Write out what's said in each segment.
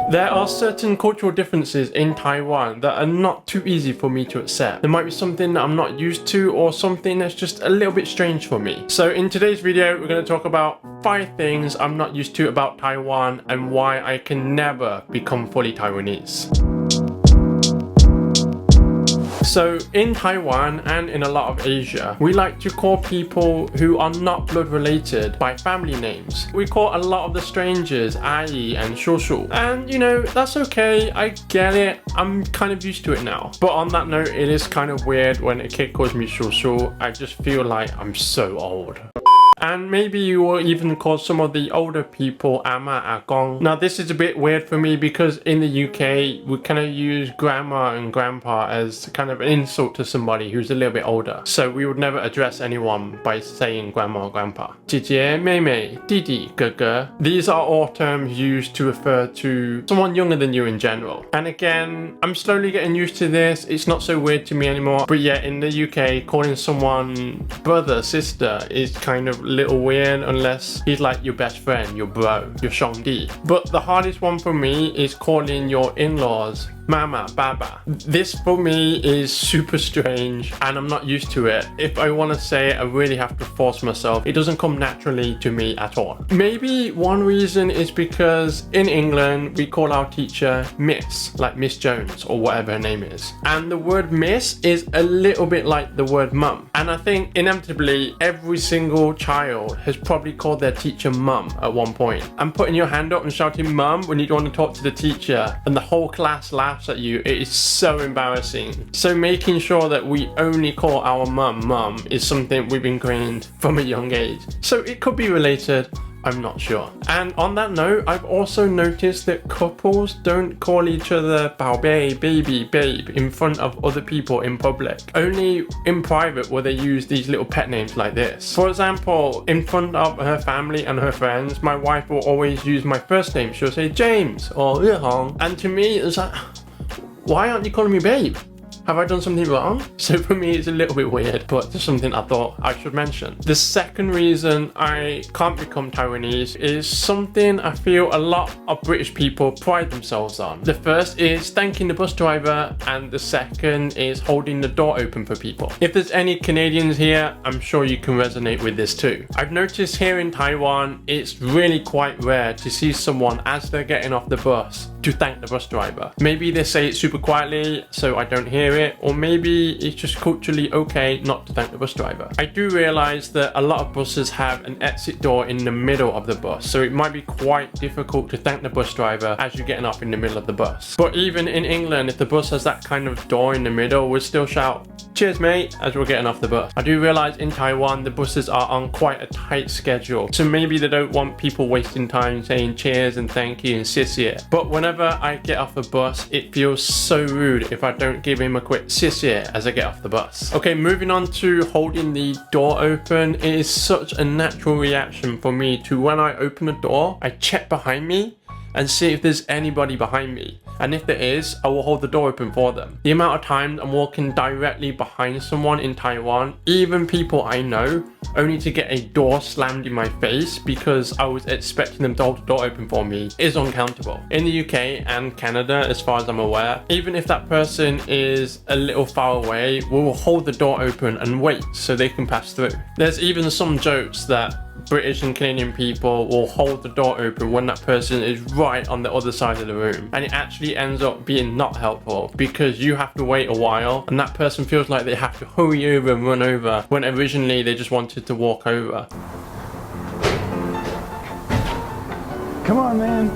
There are certain cultural differences in Taiwan that are not too easy for me to accept. There might be something that I'm not used to or something that's just a little bit strange for me. So in today's video, we're going to talk about 5 things I'm not used to about Taiwan and why I can never become fully Taiwanese. So in Taiwan and in a lot of Asia, we like to call people who are not blood related by family names. We call a lot of the strangers Ai and Shushu. And you know, that's okay, I get it, I'm kind of used to it now. But on that note, it is kind of weird when a kid calls me Shushu. I just feel like I'm so old. And maybe you will even call some of the older people Ama, Agong. Now this is a bit weird for me because in the UK we kind of use grandma and grandpa as kind of an insult to somebody who's a little bit older. So we would never address anyone by saying grandma or grandpa. 姐姐, 妹妹, 弟弟, 哥哥. These are all terms used to refer to someone younger than you in general. And again, I'm slowly getting used to this. It's not so weird to me anymore. But yeah, in the UK, calling someone brother, sister is kind of little weird unless he's like your best friend, your bro, your 兄弟. But the hardest one for me is calling your in-laws Mama, Baba. This for me is super strange and I'm not used to it. If I want to say it, I really have to force myself. It doesn't come naturally to me at all. Maybe one reason is because in England we call our teacher Miss, like Miss Jones or whatever her name is. And the word Miss is a little bit like the word mum. And I think inevitably every single child has probably called their teacher mum at one point. And putting your hand up and shouting mum when you want to talk to the teacher and the whole class laughs at you, it is so embarrassing. So making sure that we only call our mum is something we've ingrained from a young age. So it could be related, I'm not sure. And on that note, I've also noticed that couples don't call each other 宝贝, baby, babe in front of other people in public. Only in private will they use these little pet names like this. For example, in front of her family and her friends, my wife will always use my first name. She'll say James or日鴻. And to me, it's like, why aren't you calling me babe? Have I done something wrong? So for me, it's a little bit weird, but it's something I thought I should mention. The second reason I can't become Taiwanese is something I feel a lot of British people pride themselves on. The first is thanking the bus driver, and the second is holding the door open for people. If there's any Canadians here, I'm sure you can resonate with this too. I've noticed here in Taiwan, it's really quite rare to see someone as they're getting off the bus to thank the bus driver. Maybe they say it super quietly so I don't hear it, or maybe it's just culturally okay not to thank the bus driver. I do realize that a lot of buses have an exit door in the middle of the bus, so it might be quite difficult to thank the bus driver as you're getting off in the middle of the bus. But even in England, if the bus has that kind of door in the middle, we'll still shout cheers mate as we're getting off the bus. I do realize in Taiwan the buses are on quite a tight schedule, so maybe they don't want people wasting time saying cheers and thank you and 谢谢. But whenever I get off a bus, it feels so rude if I don't give him a quick 谢谢 as I get off the bus. Okay, moving on to holding the door open. It is such a natural reaction for me to when I open a door, I check behind me and see if there's anybody behind me. And if there is, I will hold the door open for them. The amount of times I'm walking directly behind someone in Taiwan, even people I know, only to get a door slammed in my face because I was expecting them to hold the door open for me, is uncountable. In the UK and Canada, as far as I'm aware, even if that person is a little far away, we will hold the door open and wait so they can pass through. There's even some jokes that British and Canadian people will hold the door open when that person is right on the other side of the room, and it actually ends up being not helpful because you have to wait a while and that person feels like they have to hurry over and run over when originally they just wanted to walk over. Come on, man.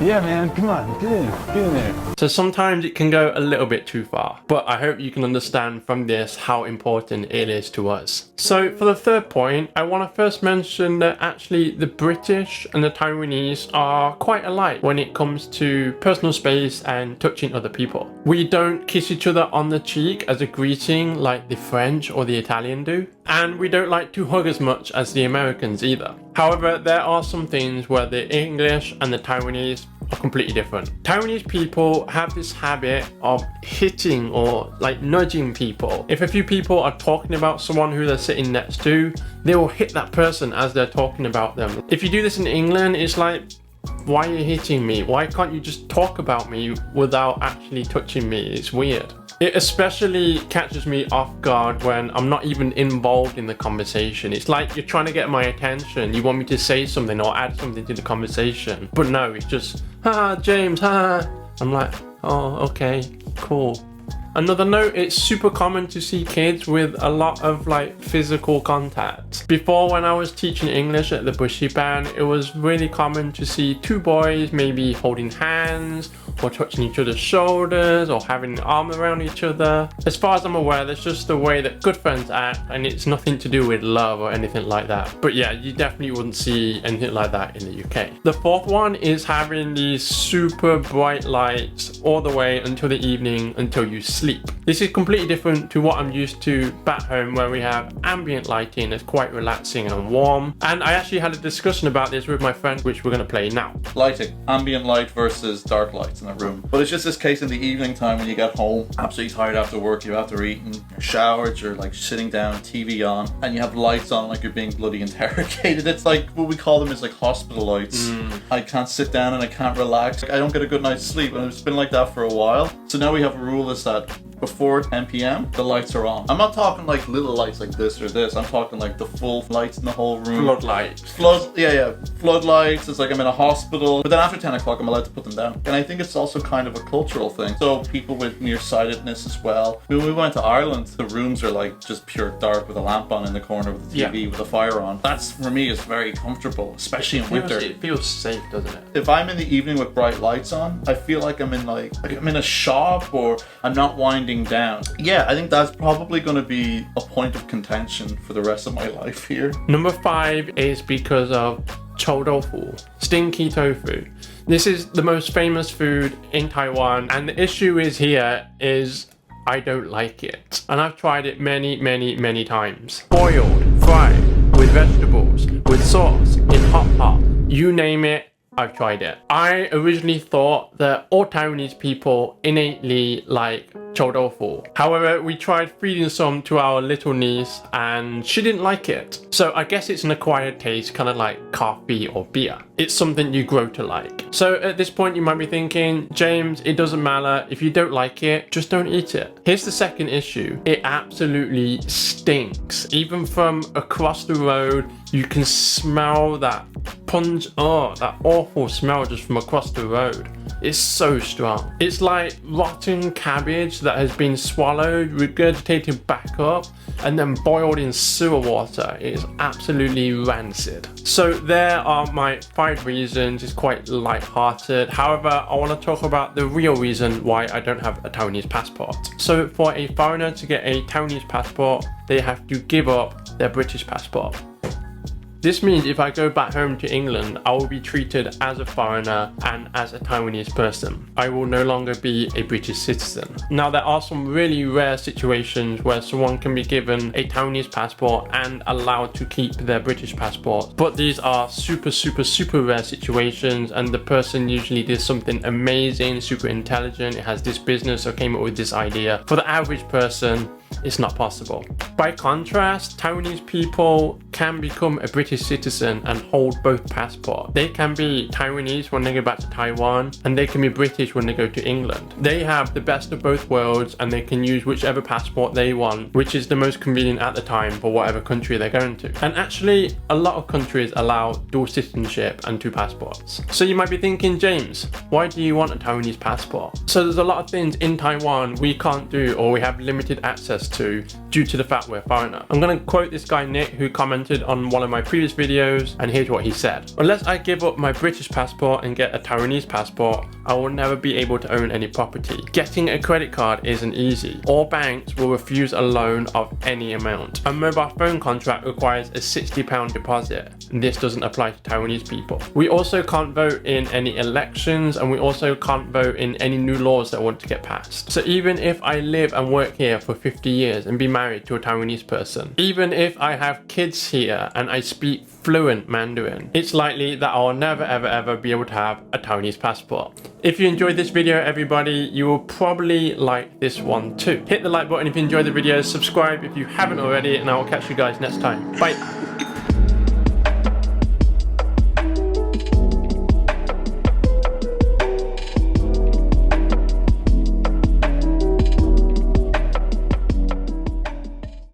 Yeah, man, come on, get in there. So sometimes it can go a little bit too far, but I hope you can understand from this how important it is to us. So for the third point, I want to first mention that actually the British and the Taiwanese are quite alike when it comes to personal space and touching other people. We don't kiss each other on the cheek as a greeting like the French or the Italian do, and we don't like to hug as much as the Americans either. However, there are some things where the English and the Taiwanese are completely different. Taiwanese people have this habit of hitting or like nudging people. If a few people are talking about someone who they're sitting next to, they will hit that person as they're talking about them. If you do this in England, it's like, why are you hitting me? Why can't you just talk about me without actually touching me? It's weird. It especially catches me off guard when I'm not even involved in the conversation. It's like you're trying to get my attention. You want me to say something or add something to the conversation. But no, it's just, James, I'm like, oh, okay, cool. Another note, it's super common to see kids with a lot of like physical contact. Before, when I was teaching English at the Bushiban, it was really common to see two boys maybe holding hands or touching each other's shoulders or having an arm around each other. As far as I'm aware, that's just the way that good friends act, and it's nothing to do with love or anything like that. But yeah, you definitely wouldn't see anything like that in the UK. The fourth one is having these super bright lights all the way until the evening until you sleep. This is completely different to what I'm used to back home, where we have ambient lighting that's quite relaxing and warm. And I actually had a discussion about this with my friend, which we're going to play now. Lighting, ambient light versus dark lights in a room. But it's just this case in the evening time when you get home, absolutely tired after work, you have to eat, you're showered, you're like sitting down, TV on, and you have lights on like you're being bloody interrogated. It's like, what we call them is like hospital lights. I can't sit down and I can't relax. I don't get a good night's sleep, and it's been like that for a while. So now we have a rule that's that before 10 p.m. the lights are on. I'm not talking like little lights like this or this. I'm talking like the full lights in the whole room. Floodlights. Floodlights. It's like I'm in a hospital. But then after 10 o'clock, I'm allowed to put them down. And I think it's also kind of a cultural thing. So people with nearsightedness as well. When we went to Ireland, the rooms are like just pure dark with a lamp on in the corner with the TV with a fire on. That's, for me, is very comfortable, especially in winter. It feels safe, doesn't it? If I'm in the evening with bright lights on, I feel like I'm in like I'm in a shop, or I'm not winding down. Yeah, I think that's probably going to be a point of contention for the rest of my life here. Number 5 is because of tofu, stinky tofu. This is the most famous food in Taiwan, and the issue is I don't like it. And I've tried it many times. Boiled, fried, with vegetables, with sauce, in hot pot, you name it, I've tried it. I originally thought that all Taiwanese people innately like tofu. However, we tried feeding some to our little niece and she didn't like it. So I guess it's an acquired taste, kind of like coffee or beer. It's something you grow to like. So at this point you might be thinking, James, it doesn't matter. If you don't like it, just don't eat it. Here's the second issue. It absolutely stinks. Even from across the road, you can smell that that awful smell just from across the road. It's so strong. It's like rotten cabbage that has been swallowed, regurgitated back up, and then boiled in sewer water. It is absolutely rancid. So there are my 5 reasons. It's quite light-hearted. However, I want to talk about the real reason why I don't have a Taiwanese passport. So for a foreigner to get a Taiwanese passport, they have to give up their British passport. This means if I go back home to England, I will be treated as a foreigner and as a Taiwanese person. I will no longer be a British citizen. Now, there are some really rare situations where someone can be given a Taiwanese passport and allowed to keep their British passport. But these are super rare situations, and the person usually did something amazing, super intelligent, it has this business or came up with this idea. For the average person, it's not possible. By contrast, Taiwanese people can become a British citizen and hold both passports. They can be Taiwanese when they go back to Taiwan, and they can be British when they go to England. They have the best of both worlds, and they can use whichever passport they want, which is the most convenient at the time for whatever country they're going to. And actually, a lot of countries allow dual citizenship and 2 passports. So you might be thinking, James, why do you want a Taiwanese passport? So there's a lot of things in Taiwan we can't do, or we have limited access to, due to the fact we're foreigner. I'm going to quote this guy Nick, who commented on one of my previous videos, and here's what he said. Unless I give up my British passport and get a Taiwanese passport, I will never be able to own any property. Getting a credit card isn't easy. All banks will refuse a loan of any amount. A mobile phone contract requires a £60 deposit, and this doesn't apply to Taiwanese people. We also can't vote in any elections, and we also can't vote in any new laws that want to get passed. So even if I live and work here for 50 years and be married to a Taiwanese person, even if I have kids here and I speak fluent Mandarin, it's likely that I'll never ever be able to have a Taiwanese passport. If you enjoyed this video, everybody, you will probably like this one too. Hit the like button if you enjoyed the video, subscribe if you haven't already, and I will catch you guys next time. Bye.